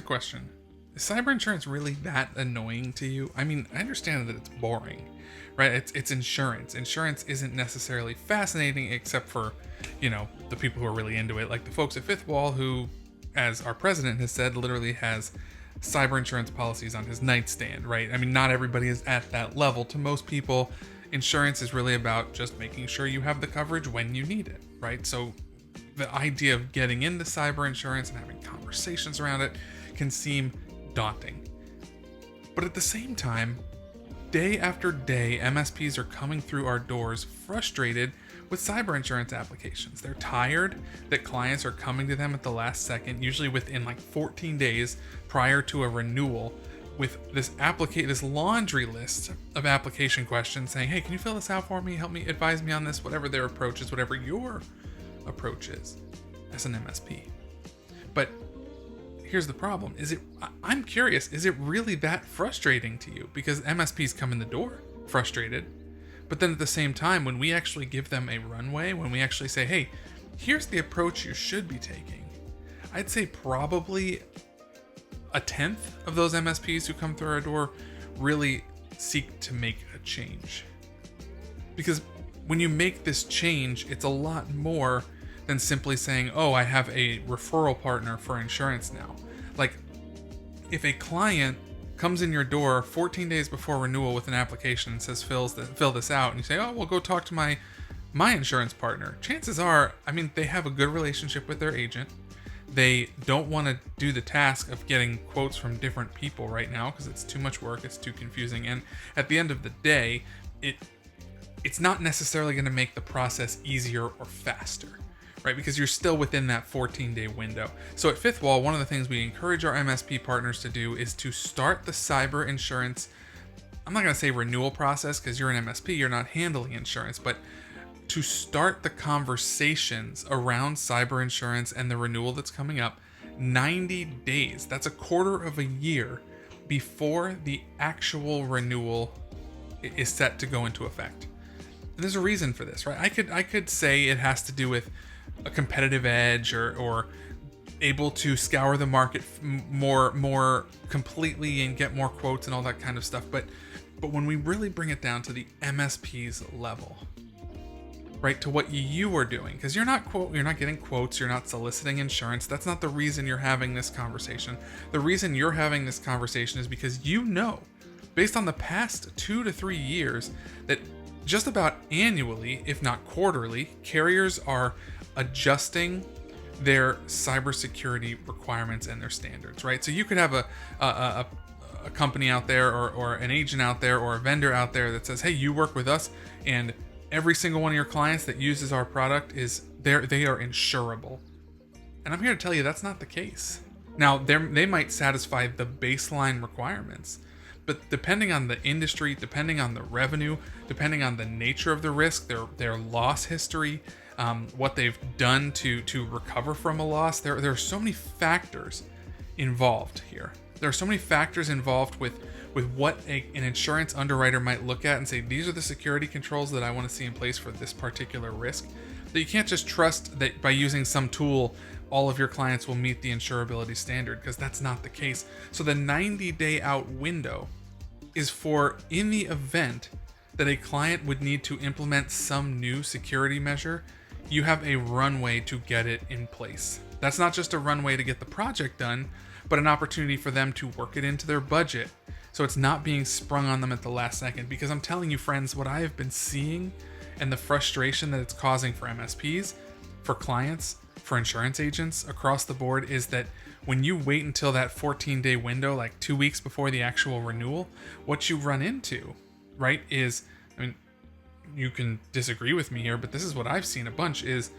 question. Is cyber insurance really that annoying to you? I mean, I understand that it's boring, right? It's insurance. Insurance isn't necessarily fascinating except for, the people who are really into it, like the folks at Fifth Wall who, as our president has said, literally has cyber insurance policies on his nightstand, right? I mean, not everybody is at that level. To most people, insurance is really about just making sure you have the coverage when you need it, right? So the idea of getting into cyber insurance and having conversations around it can seem daunting. But at the same time, day after day, MSPs are coming through our doors frustrated with cyber insurance applications. They're tired that clients are coming to them at the last second, usually within like 14 days prior to a renewal, with this laundry list of application questions saying, hey, can you fill this out for me? Help me, advise me on this, whatever their approach is, whatever your approach is as an MSP. But here's the problem. I'm curious, is it really that frustrating to you? Because MSPs come in the door frustrated, but then at the same time, when we actually give them a runway, when we actually say, hey, here's the approach you should be taking, I'd say probably a tenth of those MSPs who come through our door really seek to make a change. Because when you make this change, it's a lot more than simply saying, oh, I have a referral partner for insurance now. Like, if a client comes in your door 14 days before renewal with an application and says, fill this out, and you say, oh, well, go talk to my insurance partner. Chances are, they have a good relationship with their agent. They don't want to do the task of getting quotes from different people right now because it's too much work, it's too confusing, and at the end of the day, it's not necessarily going to make the process easier or faster, right? Because you're still within that 14-day window. So at Fifth Wall, one of the things we encourage our MSP partners to do is to start the cyber insurance, I'm not going to say renewal process because you're an MSP, you're not handling insurance, but to start the conversations around cyber insurance and the renewal that's coming up 90 days. That's a quarter of a year before the actual renewal is set to go into effect. And there's a reason for this, right? I could say it has to do with a competitive edge or able to scour the market more completely and get more quotes and all that kind of stuff. But when we really bring it down to the MSP's level, right, to what you are doing, because you're not getting quotes, you're not soliciting insurance. That's not the reason you're having this conversation. The reason you're having this conversation is because based on the past 2 to 3 years, that just about annually, if not quarterly, carriers are adjusting their cybersecurity requirements and their standards, right? So you could have a company out there or an agent out there or a vendor out there that says, hey, you work with us, and every single one of your clients that uses our product they are insurable. And I'm here to tell you that's not the case. Now, they might satisfy the baseline requirements, but depending on the industry, depending on the revenue, depending on the nature of the risk, their loss history, what they've done to recover from a loss, there are so many factors involved here. There are so many factors involved with what an insurance underwriter might look at and say, these are the security controls that I want to see in place for this particular risk, that you can't just trust that by using some tool, all of your clients will meet the insurability standard, because that's not the case. So the 90-day out window is for in the event that a client would need to implement some new security measure, you have a runway to get it in place. That's not just a runway to get the project done, but an opportunity for them to work it into their budget. So it's not being sprung on them at the last second. Because I'm telling you, friends, what I have been seeing and the frustration that it's causing for MSPs, for clients, for insurance agents across the board is that when you wait until that 14-day window, like 2 weeks before the actual renewal, what you run into, right, is, you can disagree with me here, but this is what I've seen a bunch is,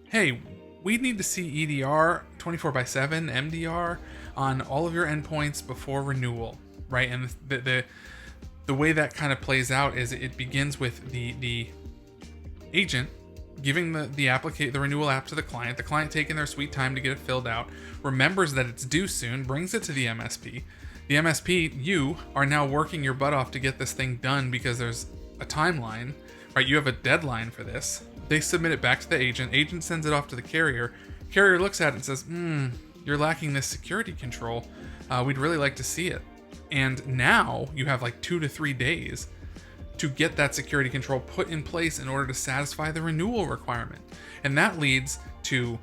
hey, we need to see EDR 24/7 MDR on all of your endpoints before renewal, right? And the way that kind of plays out is it begins with the agent giving the renewal app to the client taking their sweet time to get it filled out, remembers that it's due soon, brings it to the MSP. The MSP, you are now working your butt off to get this thing done because there's a timeline, right? You have a deadline for this. They submit it back to the agent sends it off to the carrier looks at it and says, you're lacking this security control. We'd really like to see it. And now you have like 2 to 3 days to get that security control put in place in order to satisfy the renewal requirement. And that leads to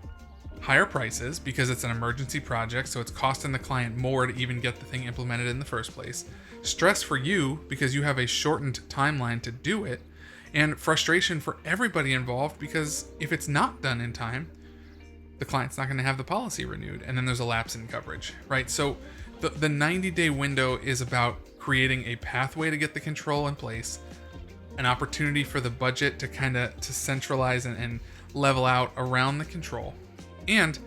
higher prices because it's an emergency project, so it's costing the client more to even get the thing implemented in the first place. Stress for you because you have a shortened timeline to do it, and frustration for everybody involved because if it's not done in time, the client's not going to have the policy renewed, and then there's a lapse in coverage, right? So the 90-day window is about creating a pathway to get the control in place, an opportunity for the budget to centralize and level out around the control. And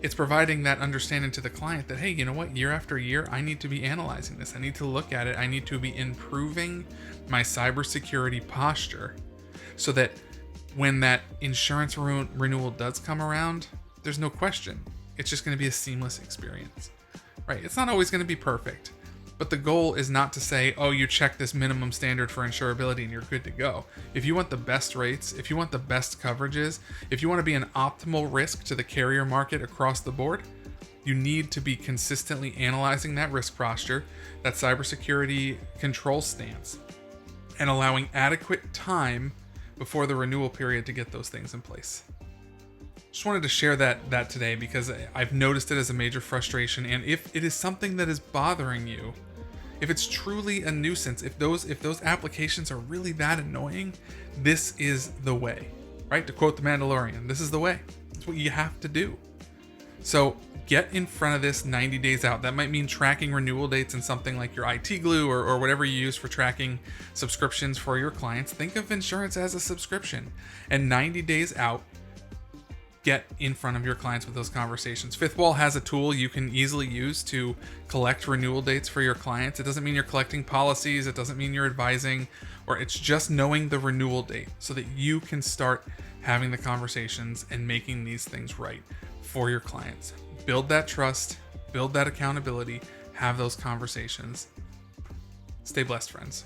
it's providing that understanding to the client that, hey, you know what, year after year, I need to be analyzing this. I need to look at it. I need to be improving my cybersecurity posture so that when that insurance renewal does come around, there's no question. It's just going to be a seamless experience, right? It's not always going to be perfect, but the goal is not to say, oh, you check this minimum standard for insurability and you're good to go. If you want the best rates, if you want the best coverages, if you want to be an optimal risk to the carrier market across the board, you need to be consistently analyzing that risk posture, that cybersecurity control stance, and allowing adequate time before the renewal period to get those things in place. Just wanted to share that today because I've noticed it as a major frustration, and if it is something that is bothering you, if it's truly a nuisance, if those applications are really that annoying, this is the way, right? To quote The Mandalorian, this is the way. It's what you have to do. So get in front of this 90 days out. That might mean tracking renewal dates in something like your IT Glue or whatever you use for tracking subscriptions for your clients. Think of insurance as a subscription. And 90 days out, get in front of your clients with those conversations. Fifth Wall has a tool you can easily use to collect renewal dates for your clients. It doesn't mean you're collecting policies. It doesn't mean you're advising, or it's just knowing the renewal date so that you can start having the conversations and making these things right for your clients. Build that trust, build that accountability, have those conversations. Stay blessed, friends.